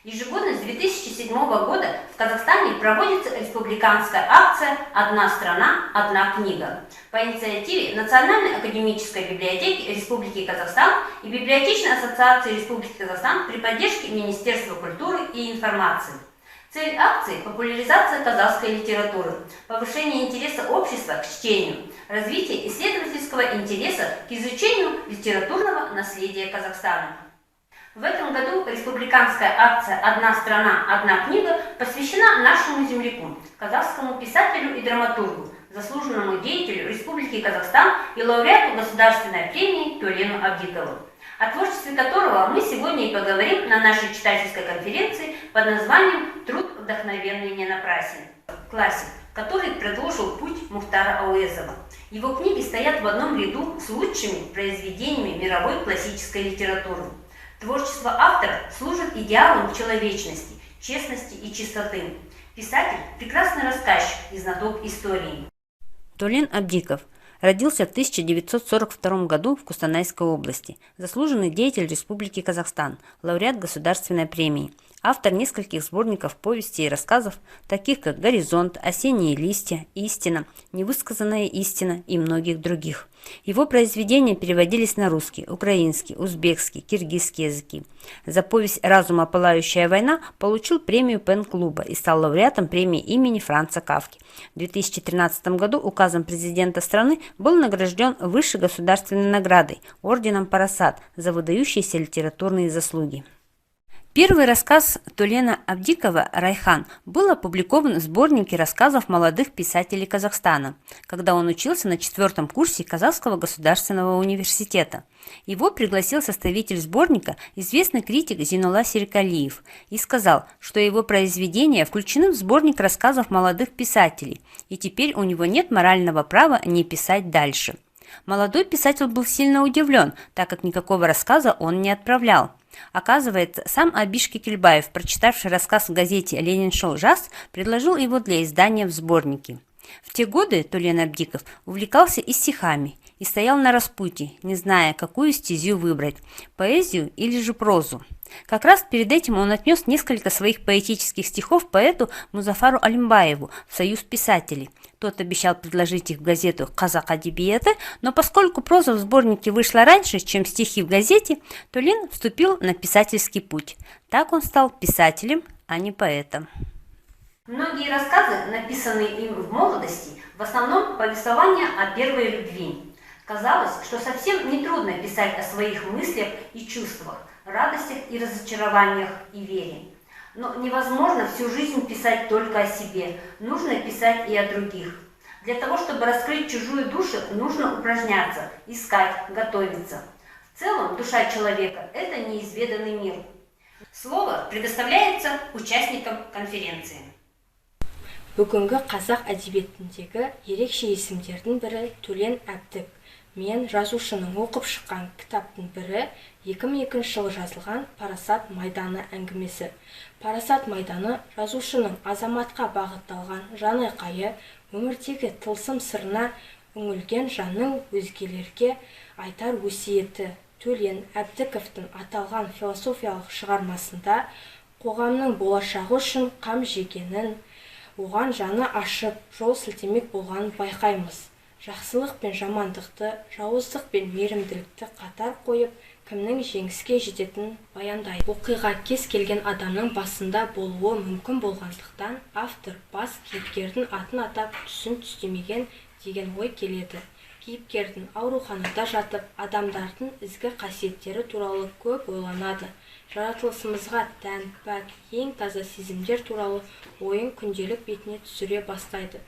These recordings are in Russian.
Ежегодно с 2007 года в Казахстане проводится республиканская акция «Одна страна, одна книга» по инициативе Национальной академической библиотеки Республики Казахстан и Библиотечной ассоциации Республики Казахстан при поддержке Министерства культуры и информации. Цель акции – популяризация казахской литературы, повышение интереса общества к чтению, развитие исследовательского интереса к изучению литературного наследия Казахстана. В этом году республиканская акция «Одна страна, одна книга» посвящена нашему земляку, казахскому писателю и драматургу, заслуженному деятелю Республики Казахстан и лауреату Государственной премии Төлену Абдикову, о творчестве которого мы сегодня и поговорим на нашей читательской конференции под названием «Труд вдохновенный не напрасен. Классик», который продолжил путь Мухтара Ауэзова. Его книги стоят в одном ряду с лучшими произведениями мировой классической литературы. Творчество автора служит идеалом человечности, честности и чистоты. Писатель – прекрасный рассказчик и знаток истории. Төлен Абдиков родился в 1942 году в Кустанайской области, заслуженный деятель Республики Казахстан, лауреат Государственной премии, автор нескольких сборников повестей и рассказов, таких как «Горизонт», «Осенние листья», «Истина», «Невысказанная истина» и многих других. Его произведения переводились на русский, украинский, узбекский, киргизский языки. За повесть «Разума пылающая война» получил премию Пен-клуба и стал лауреатом премии имени Франца Кафки. В 2013 году указом президента страны был награжден высшей государственной наградой – орденом Парасат за выдающиеся литературные заслуги. Первый рассказ Төлена Абдикова «Райхан» был опубликован в сборнике рассказов молодых писателей Казахстана, когда он учился на 4-м курсе Казахского государственного университета. Его пригласил составитель сборника, известный критик Зейнулла Серикалиев, и сказал, что его произведения включены в сборник рассказов молодых писателей, и теперь у него нет морального права не писать дальше. Молодой писатель был сильно удивлен, так как никакого рассказа он не отправлял. Оказывается, сам Абиш Кекельбаев, прочитавший рассказ в газете «Лениншол Жас», предложил его для издания в сборнике. В те годы Төлен Абдиков увлекался и стихами, и стоял на распутье, не зная, какую стезю выбрать – поэзию или же прозу. Как раз перед этим он отнес несколько своих поэтических стихов поэту Музафару Алимбаеву в Союз писателей. Тот обещал предложить их в газету «Казак Адибияты», но поскольку проза в сборнике вышла раньше, чем стихи в газете, Төлен вступил на писательский путь. Так он стал писателем, а не поэтом. Многие рассказы, написанные им в молодости, в основном повествования о первой любви. Казалось, что совсем нетрудно писать о своих мыслях и чувствах, радостях и разочарованиях и вере. Но невозможно всю жизнь писать только о себе, нужно писать и о других. Для того, чтобы раскрыть чужую душу, нужно упражняться, искать, готовиться. В целом, душа человека – это неизведанный мир. Слово предоставляется участникам конференции. Бүгінгі қазақ әдебиетіндегі ерекше есімдердің бірі Төлен Әбдік. Мен жазушының оқып шыққан кітаптың бірі 2002 жылы жазылған «Парасат майданы» әңгімесі. «Парасат майданы» жазушының азаматқа бағытталған жан айқайы, өмірдегі тылсым сырына үңілген жанның өзгелерге айтар өсиеті. Төлен Әбдіковтың аталған философиялық шығармасында қоғамның болашағы үшін қам жегенін, оған жаны ашып, жол сілтемек болғанын байқаймыз. Жақсылық пен жамандықты, жауыздық пен мейірімділікті қатар қойып, кімнің жеңіске жететінін баяндайды. Оқиға кез келген адамның басында болуы мүмкін болғандықтан, автор бас кейіпкердің атын атап түсін түстемеген деген ой келеді. Кейіпкердің ауруханада жатып, адамдардың ізгі қасиеттері туралы көп ойланады. Жаратылысымызға тән, пәк, ең таза сезімдер туралы ойын күнделік бетіне түсіре бастайды.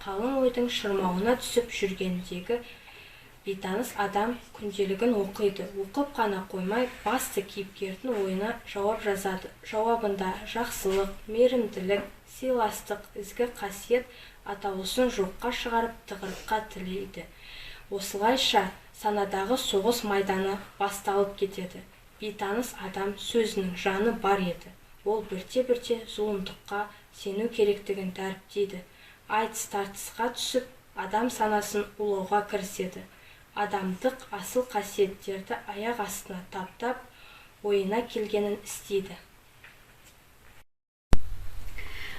Қалың ойдың шырмауына түсіп жүргендегі бейтаныс адам күнделігін оқиды. Оқып қана қоймай, басты кейіпкердің ойына жауап жазады. Жауабында жақсылық, мейірімділік, сыйластық, ізгі қасиет атаулысын жоққа шығарып тығырыққа тілейді. Осылайша санадағы соғыс майданы басталып кетеді. Бейтаныс адам сөзінің жаны бар еді. Ол бірте-бірте зұлымдыққа сену керектігін дәріптейді. Айтыс-тартысқа түсіп, адам санасын улауға кіріседі. Адамдық асыл қасиеттерді аяқ астына таптап, ойына келгенін істейді.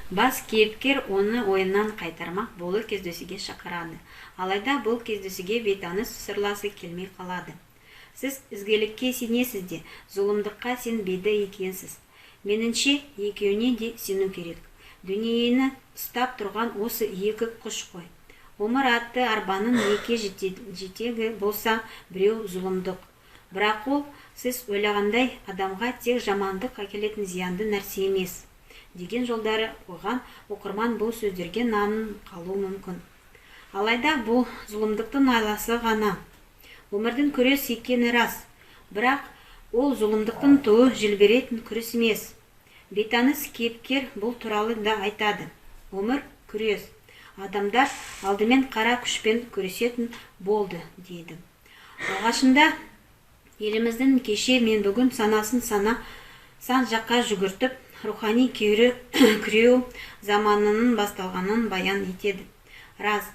Бас кейіпкер оны ойынан қайтармақ болу кездесуге шақырады. Алайда бұл кездесуге бейтаныс сырласы келмей қалады. Сіз ізгілікке сенесіз де, зұлымдыққа сенбейді екенсіз. Меніңше, екеуіне де сену керек. Дүниені ұстап тұрған осы екі күш қой. Өмір атты арбаның екі жетегі болса, біреу зұлымдық. Бірақ ол, сіз ойлағандай адамға тек жамандық әкелетін зиянды нәрсе емес. Деген жолдары қойған оқырман бұл сөздерге нанын қалуы мүмкін. Алайда бұл зұлымдықтың айласы ғана. Өмірдің күрес екені рас, бірақ ол зұлымдықтың туы желбіретін күрес емес. Бейтаныс кейіпкер бұл туралы да айтады. Өмір күрес. Адамдар алдымен қара күшпен күресетін болды, дейді. Алғашында еліміздің кеше мен бүгін санасын сан жаққа жүгіртіп, рухани күреу заманының басталғанын баян етеді. Рас,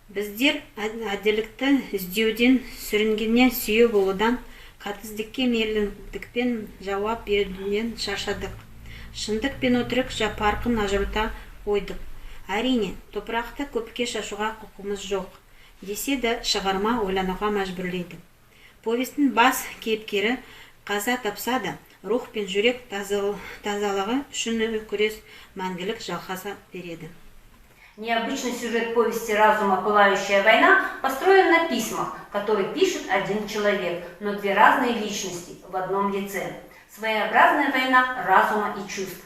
біздер әділдікті іздеуден, сүрінгеннен сүйеу болудан, қатыгездікке мейірімділікпен жауап беруден шаршадық. Шындық пен өтірік парқын ажырата қойдық. Әрине, топырақты көпке шашуға құқымыз жоқ. Десе де шығарма ойлануға мәжбүрлейді. Повестің бас кейіпкері қаза тапса да, рух пен жүрек тазалығы үшін күрес мәңгілік жалғаса береді. Необычный сюжет повести «Разума. Пылающая война» построен на письмах, которые пишет один человек, но две разные личности в одном лице. Своеобразная война разума и чувств.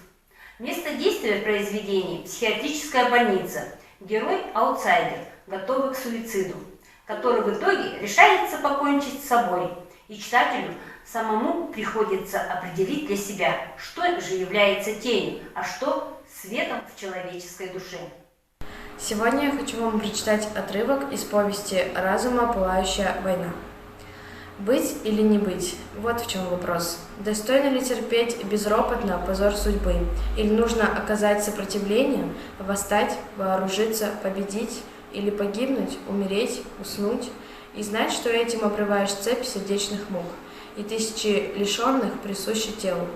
Место действия произведения – психиатрическая больница. Герой – аутсайдер, готовый к суициду, который в итоге решается покончить с собой. И читателю самому приходится определить для себя, что же является тенью, а что светом в человеческой душе. Сегодня я хочу вам прочитать отрывок из повести «Разума. Пылающая война». Быть или не быть? Вот в чем вопрос. Достойно ли терпеть безропотно позор судьбы? Или нужно оказать сопротивление, восстать, вооружиться, победить? Или погибнуть, умереть, уснуть? И знать, что этим обрываешь цепь сердечных мук, и тысячи лишенных присущи телу.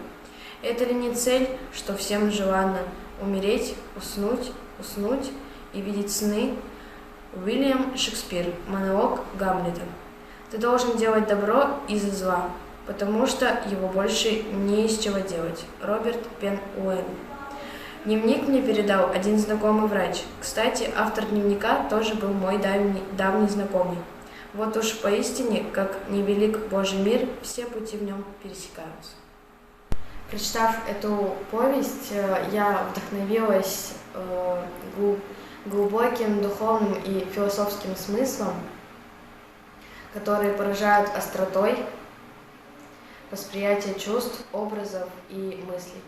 Это ли не цель, что всем желанно? Умереть, уснуть и видеть сны? Уильям Шекспир. Монолог Гамлета. Ты должен делать добро из-за зла, потому что его больше не из чего делать. Роберт Пен Уэн. Дневник мне передал один знакомый врач. Кстати, автор дневника тоже был мой давний знакомый. Вот уж поистине, как невелик Божий мир, все пути в нем пересекаются. Прочитав эту повесть, я вдохновилась глубоким духовным и философским смыслом, которые поражают остротой восприятия чувств, образов и мыслей.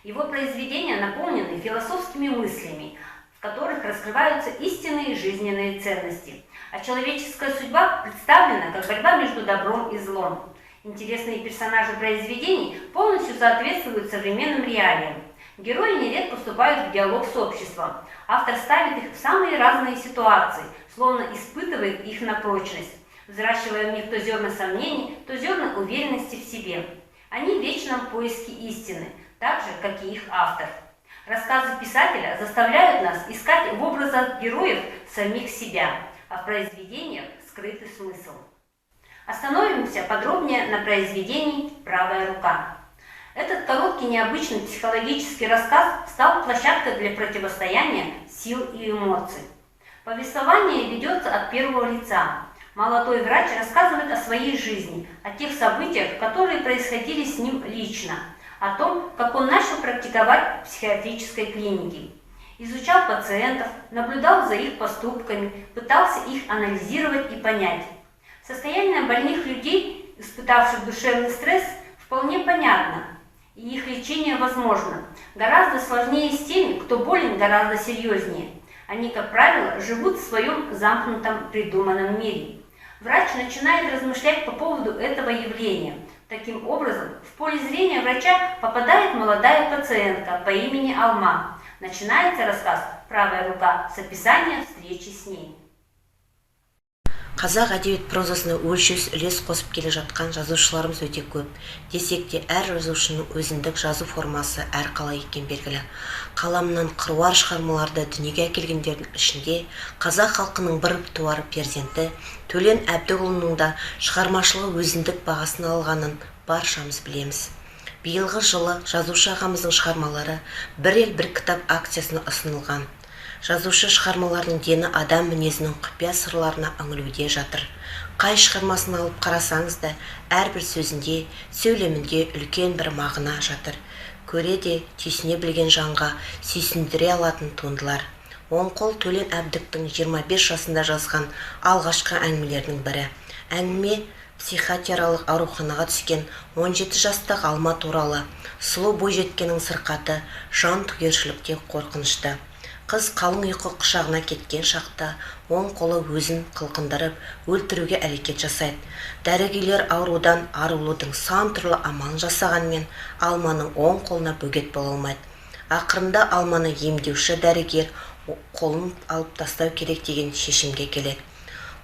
Его произведения наполнены философскими мыслями, в которых раскрываются истинные жизненные ценности, а человеческая судьба представлена как борьба между добром и злом. Интересные персонажи произведений полностью соответствуют современным реалиям. Герои нередко вступают в диалог с обществом. Автор ставит их в самые разные ситуации, словно испытывает их на прочность, взращивая в них то зерна сомнений, то зерна уверенности в себе. Они в вечном поиске истины, так же, как и их автор. Рассказы писателя заставляют нас искать в образах героев самих себя, а в произведениях скрытый смысл. Остановимся подробнее на произведении «Правая рука». Этот короткий необычный психологический рассказ стал площадкой для противостояния сил и эмоций. Повествование ведется от первого лица. Молодой врач рассказывает о своей жизни, о тех событиях, которые происходили с ним лично, о том, как он начал практиковать в психиатрической клинике. Изучал пациентов, наблюдал за их поступками, пытался их анализировать и понять. Состояние больных людей, испытавших душевный стресс, вполне понятно, и их лечение возможно. Гораздо сложнее с теми, кто болен гораздо серьезнее. Они, как правило, живут в своем замкнутом придуманном мире. Врач начинает размышлять по поводу этого явления. Таким образом, в поле зрения врача попадает молодая пациентка по имени Алма. Начинается рассказ «Правая рука» с описания встречи с ней. Қазақ әдебиет прозасына өлшеусіз үлес қосып келе жатқан жазушыларымыз өте көп. Десек те, әр жазушының өзіндік жазу формасы әрқалай екені белгілі. Қаламынан қыруар шығармаларды дүниеге әкелгендердің ішінде қазақ халқының бір туар перзенті Төлен Әбдікұлының да шығармашылығы өзіндік бағасын алғанын баршамыз білеміз. Биылғы жылы жазушы ағамыздың шығармалары «Бір ел бір кітап» акциясына ұсынылған. Жазушы шығармаларының дені адам мінезінің құпия сырларына үңілуде жатыр. Қай шығармасын алып қарасаңыз да, әрбір сөзінде, сөйлемінде үлкен бір мағына жатыр. Көре де түйсіне білген жанға сүйсіндіре алатын туындылар. Оң қол Төлен Әбдіктің 25 жасында жазған алғашқы әңгімелерінің бірі. Әңгіме психиатриялық ауруханаға түскен 17 жастағы Алма туралы. Сұлу бойжеткеннің сырқаты, жан түгершілікте қорқынышты. Қыз қалың ұйқы құшағына кеткен шақта оң қолы өзін қылқындырып, өлтіруге әрекет жасайды. Дәрігерлер аурудан арылудың сан түрлі амалын жасағанмен, Алманың оң қолына бөгет бола алмайды. Ақырында Алманы емдеуші дәрігер қолын алып тастау керек деген шешімге келеді.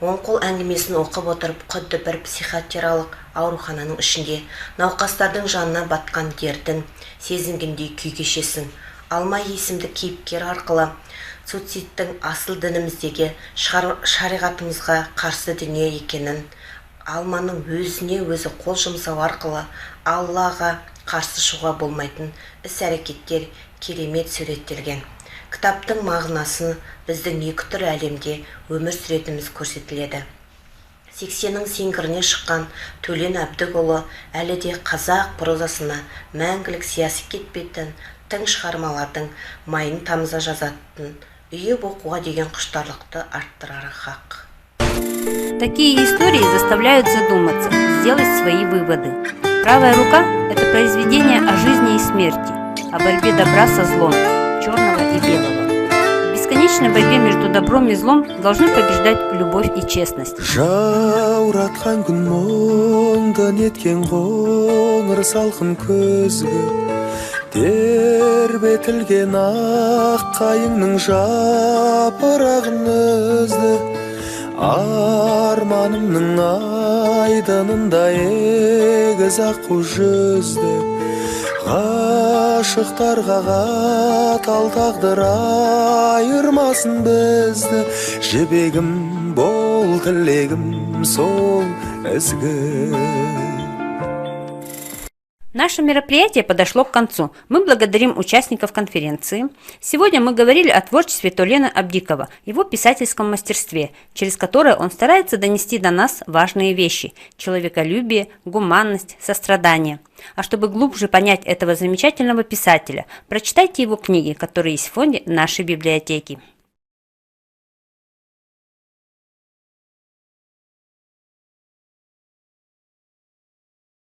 Оң қол әңгімесін оқып отырып, құдды бір психиатриялық аурухананың ішінде науқастардың жанына батқан дертін сезінгендей күй кешесің. Алма есімді кейіпкер арқылы суицидтің асыл дініміздегі шариғатымызға қарсы дүние екенін, Алманың өзіне өзі қол жұмсау арқылы Аллаға қарсы шығуға болмайтын іс-әрекеттер керемет суреттелген. Кітаптың мағынасы біздің екі түрлі әлемде өмір сүретіміз көрсетіледі. 80-нің сеңгіріне шыққан Төлен Әбдікұлы әлі де қазақ прозасына мәңгілік сиясы кетпейтін тың шығармалардың майын тамыза жазатын, үйіп оқуға деген құштарлықты арттырары хақ. Такие истории заставляют задуматься, сделать свои выводы. «Правая рука» – это произведение о жизни и смерти, о борьбе добра со злом, черного и белого. В бесконечной борьбе между добром и злом должны побеждать любовь и честность. Жауратқан күн мұңды неткен қоңыр салқын көзге, тербетілген ақ қайыңның жапырағын үзді. Арманымның айдынында егіз аққу жүзді. Ғашықтарға қатал тағдыр айырмасын бізді. Жібегім бол, тілегім сол ізгі. Наше мероприятие подошло к концу. Мы благодарим участников конференции. Сегодня мы говорили о творчестве Төлена Абдикова, его писательском мастерстве, через которое он старается донести до нас важные вещи – человеколюбие, гуманность, сострадание. А чтобы глубже понять этого замечательного писателя, прочитайте его книги, которые есть в фонде нашей библиотеки.